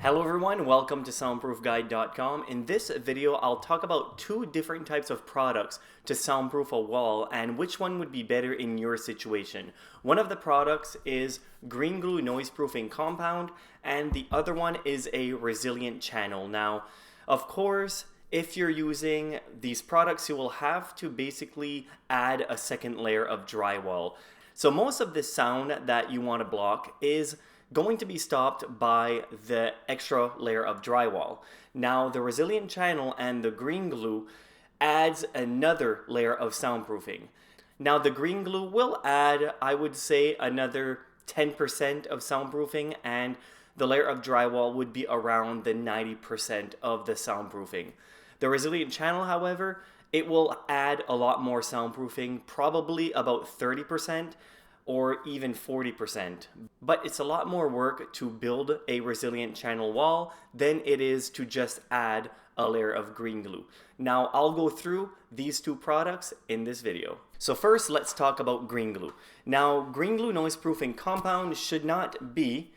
Hello everyone, welcome to soundproofguide.com. In this video, I'll talk about two different types of products to soundproof a wall and which one would be better in your situation. One of the products is green glue noise proofing compound and the other one is a resilient channel. Now, of course, if you're using these products, you will have to basically add a second layer of drywall. So most of the sound that you want to block is going to be stopped by the extra layer of drywall. Now the resilient channel and the green glue adds another layer of soundproofing. Now the green glue will add, I would say, another 10% of soundproofing, and the layer of drywall would be around the 90% of the soundproofing. The resilient channel, however, it will add a lot more soundproofing, probably about 30%. Or even 40%. But it's a lot more work to build a resilient channel wall than it is to just add a layer of green glue. Now I'll go through these two products in this video. So first, let's talk about green glue. Now green glue noise proofing compound should not be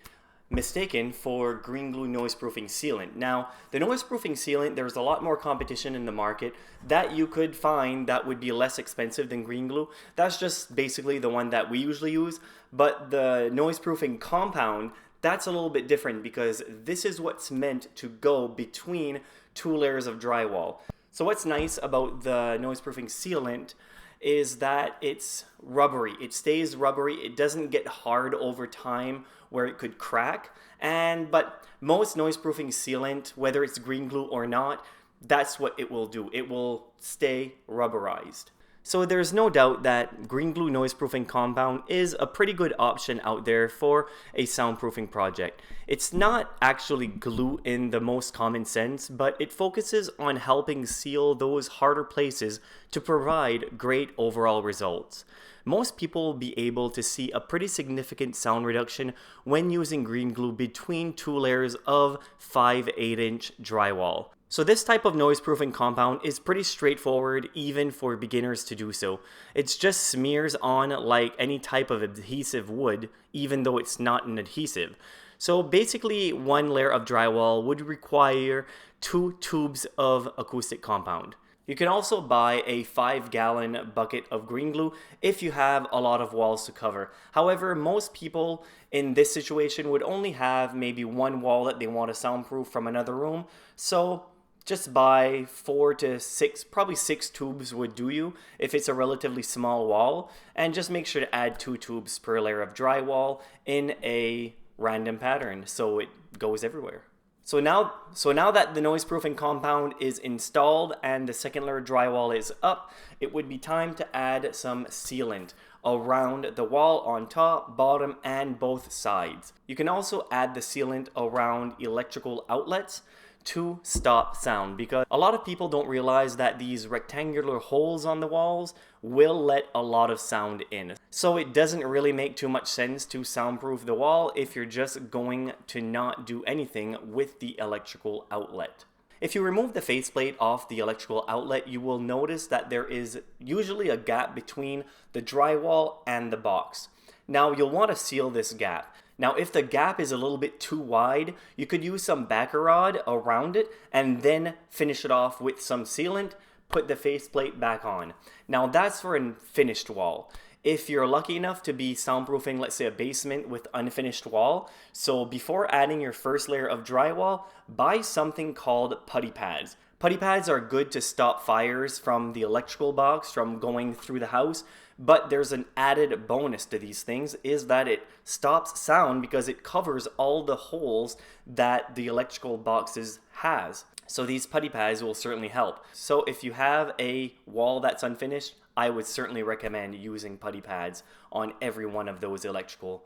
mistaken for green glue noise proofing sealant. Now the noise proofing sealant, there's a lot more competition in the market that you could find that would be less expensive than green glue. That's just basically the one that we usually use. But the noise proofing compound, that's a little bit different because this is what's meant to go between two layers of drywall. So what's nice about the noise proofing sealant is that it's rubbery. It stays rubbery. It doesn't get hard over time where it could crack. But most noise proofing sealant, whether it's green glue or not, that's what it will do. It will stay rubberized. So there's no doubt that green glue noise proofing compound is a pretty good option out there for a soundproofing project. It's not actually glue in the most common sense, but it focuses on helping seal those harder places to provide great overall results. Most people will be able to see a pretty significant sound reduction when using green glue between two layers of 5/8" drywall. So this type of noise proofing compound is pretty straightforward even for beginners to do so. It's just smears on like any type of adhesive would, even though it's not an adhesive. So basically one layer of drywall would require 2 tubes of acoustic compound. You can also buy a 5-gallon bucket of green glue if you have a lot of walls to cover. However, most people in this situation would only have maybe one wall that they want to soundproof from another room. So just buy 4 to 6, probably 6 tubes would do you if it's a relatively small wall. And just make sure to add 2 tubes per layer of drywall in a random pattern so it goes everywhere. So now that the noise proofing compound is installed and the second layer drywall is up, it would be time to add some sealant around the wall on top, bottom, and both sides. You can also add the sealant around electrical outlets to stop sound, because a lot of people don't realize that these rectangular holes on the walls will let a lot of sound in. So it doesn't really make too much sense to soundproof the wall if you're just going to not do anything with the electrical outlet. If you remove the faceplate off the electrical outlet, you will notice that there is usually a gap between the drywall and the box. Now you'll want to seal this gap. Now if the gap is a little bit too wide, you could use some backer rod around it and then finish it off with some sealant, put the faceplate back on. Now that's for a finished wall. If you're lucky enough to be soundproofing, let's say a basement with unfinished wall, so before adding your first layer of drywall, buy something called putty pads. Putty pads are good to stop fires from the electrical box from going through the house, but there's an added bonus to these things is that it stops sound because it covers all the holes that the electrical boxes has. So these putty pads will certainly help. So if you have a wall that's unfinished, I would certainly recommend using putty pads on every one of those electrical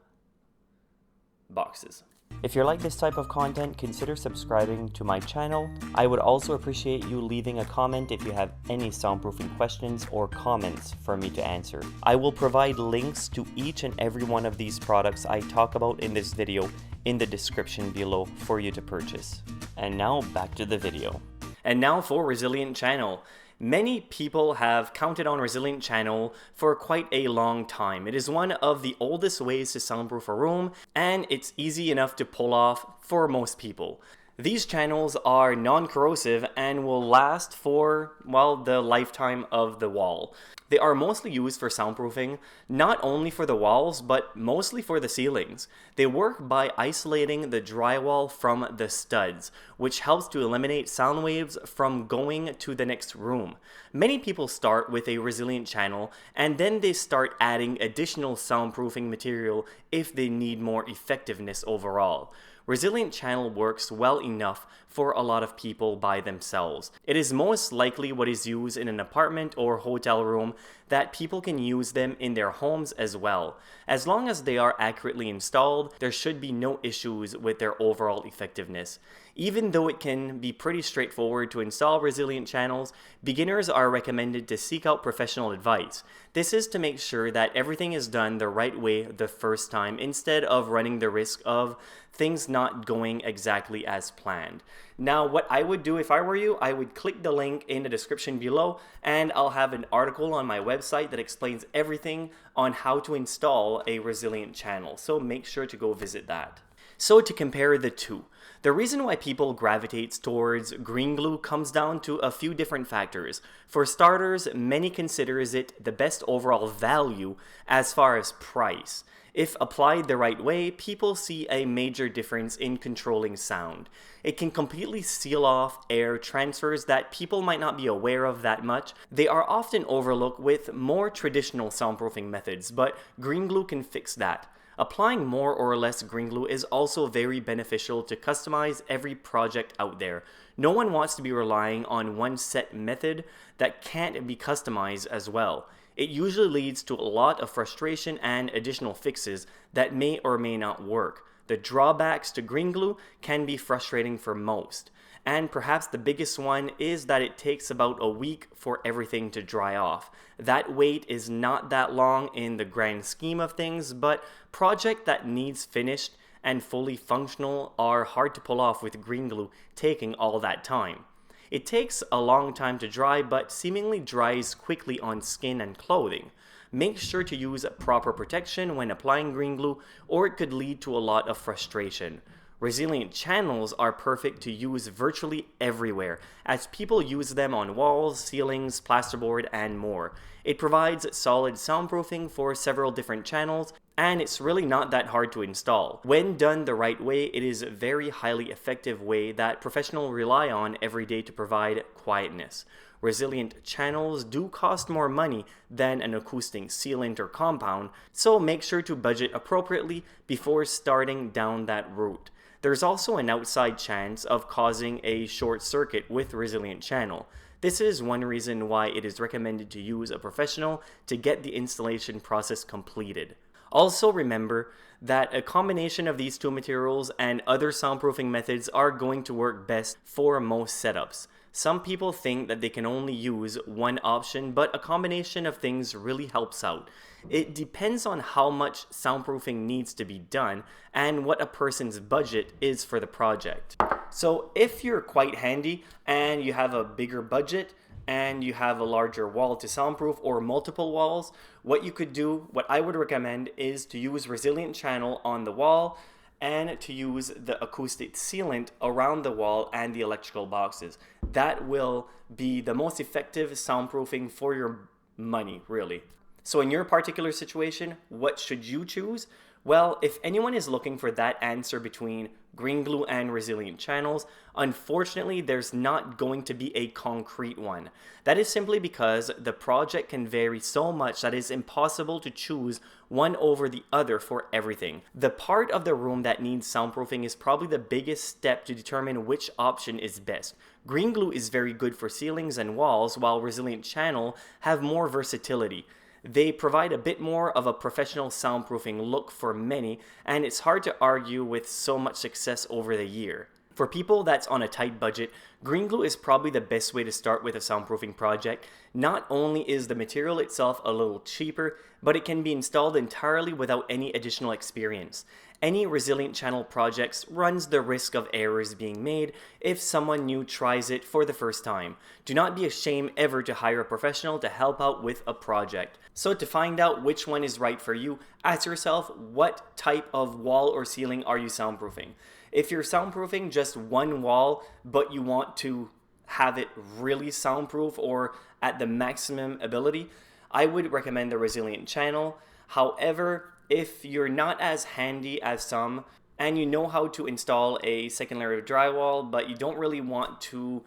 boxes. If you like this type of content, consider subscribing to my channel. I would also appreciate you leaving a comment if you have any soundproofing questions or comments for me to answer. I will provide links to each and every one of these products I talk about in this video in the description below for you to purchase. And now back to the video. And now for resilient channel. Many people have counted on resilient channel for quite a long time. It is one of the oldest ways to soundproof a room, and it's easy enough to pull off for most people. These channels are non-corrosive and will last for, well, the lifetime of the wall. They are mostly used for soundproofing, not only for the walls, but mostly for the ceilings. They work by isolating the drywall from the studs, which helps to eliminate sound waves from going to the next room. Many people start with a resilient channel, and then they start adding additional soundproofing material if they need more effectiveness overall. Resilient channel works well enough for a lot of people by themselves. It is most likely what is used in an apartment or hotel room that people can use them in their homes as well. As long as they are accurately installed, there should be no issues with their overall effectiveness. Even though it can be pretty straightforward to install resilient channels, beginners are recommended to seek out professional advice. This is to make sure that everything is done the right way the first time instead of running the risk of things not going exactly as planned. Now, what I would do if I were you, I would click the link in the description below, and I'll have an article on my website that explains everything on how to install a resilient channel. So make sure to go visit that. So to compare the two, the reason why people gravitate towards green glue comes down to a few different factors. For starters, many considers it the best overall value as far as price. If applied the right way, people see a major difference in controlling sound. It can completely seal off air transfers that people might not be aware of that much. They are often overlooked with more traditional soundproofing methods, but green glue can fix that. Applying more or less green glue is also very beneficial to customize every project out there. No one wants to be relying on one set method that can't be customized as well. It usually leads to a lot of frustration and additional fixes that may or may not work. The drawbacks to green glue can be frustrating for most. And perhaps the biggest one is that it takes about a week for everything to dry off. That wait is not that long in the grand scheme of things, but projects that needs finished and fully functional are hard to pull off with green glue taking all that time. It takes a long time to dry, but seemingly dries quickly on skin and clothing. Make sure to use proper protection when applying green glue, or it could lead to a lot of frustration. Resilient channels are perfect to use virtually everywhere, as people use them on walls, ceilings, plasterboard, and more. It provides solid soundproofing for several different channels, and it's really not that hard to install. When done the right way, it is a very highly effective way that professionals rely on every day to provide quietness. Resilient channels do cost more money than an acoustic sealant or compound, so make sure to budget appropriately before starting down that route. There's also an outside chance of causing a short circuit with resilient channel. This is one reason why it is recommended to use a professional to get the installation process completed. Also remember that a combination of these two materials and other soundproofing methods are going to work best for most setups. Some people think that they can only use one option, but a combination of things really helps out. It depends on how much soundproofing needs to be done and what a person's budget is for the project. So if you're quite handy and you have a bigger budget and you have a larger wall to soundproof or multiple walls, what you could do, what I would recommend, is to use resilient channel on the wall and to use the acoustic sealant around the wall and the electrical boxes. That will be the most effective soundproofing for your money, really. So in your particular situation, what should you choose? Well, if anyone is looking for that answer between green glue and resilient channels, unfortunately, there's not going to be a concrete one. That is simply because the project can vary so much that it's impossible to choose one over the other for everything. The part of the room that needs soundproofing is probably the biggest step to determine which option is best. Green glue is very good for ceilings and walls, while resilient channel have more versatility. They provide a bit more of a professional soundproofing look for many, and it's hard to argue with so much success over the year. For people that's on a tight budget, green glue is probably the best way to start with a soundproofing project. Not only is the material itself a little cheaper, but it can be installed entirely without any additional experience. Any resilient channel projects runs the risk of errors being made if someone new tries it for the first time. Do not be ashamed ever to hire a professional to help out with a project. So to find out which one is right for you, ask yourself, what type of wall or ceiling are you soundproofing? If you're soundproofing just one wall, but you want to have it really soundproof or at the maximum ability, I would recommend the resilient channel. However, if you're not as handy as some and you know how to install a second layer of drywall, but you don't really want to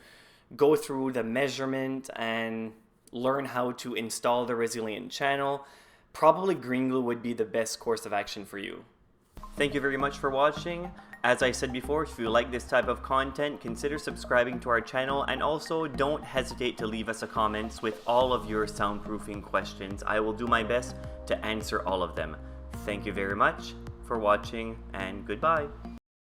go through the measurement and learn how to install the resilient channel, probably green glue would be the best course of action for you. Thank you very much for watching. As I said before, if you like this type of content, consider subscribing to our channel, and also don't hesitate to leave us a comment with all of your soundproofing questions. I will do my best to answer all of them. Thank you very much for watching, and goodbye.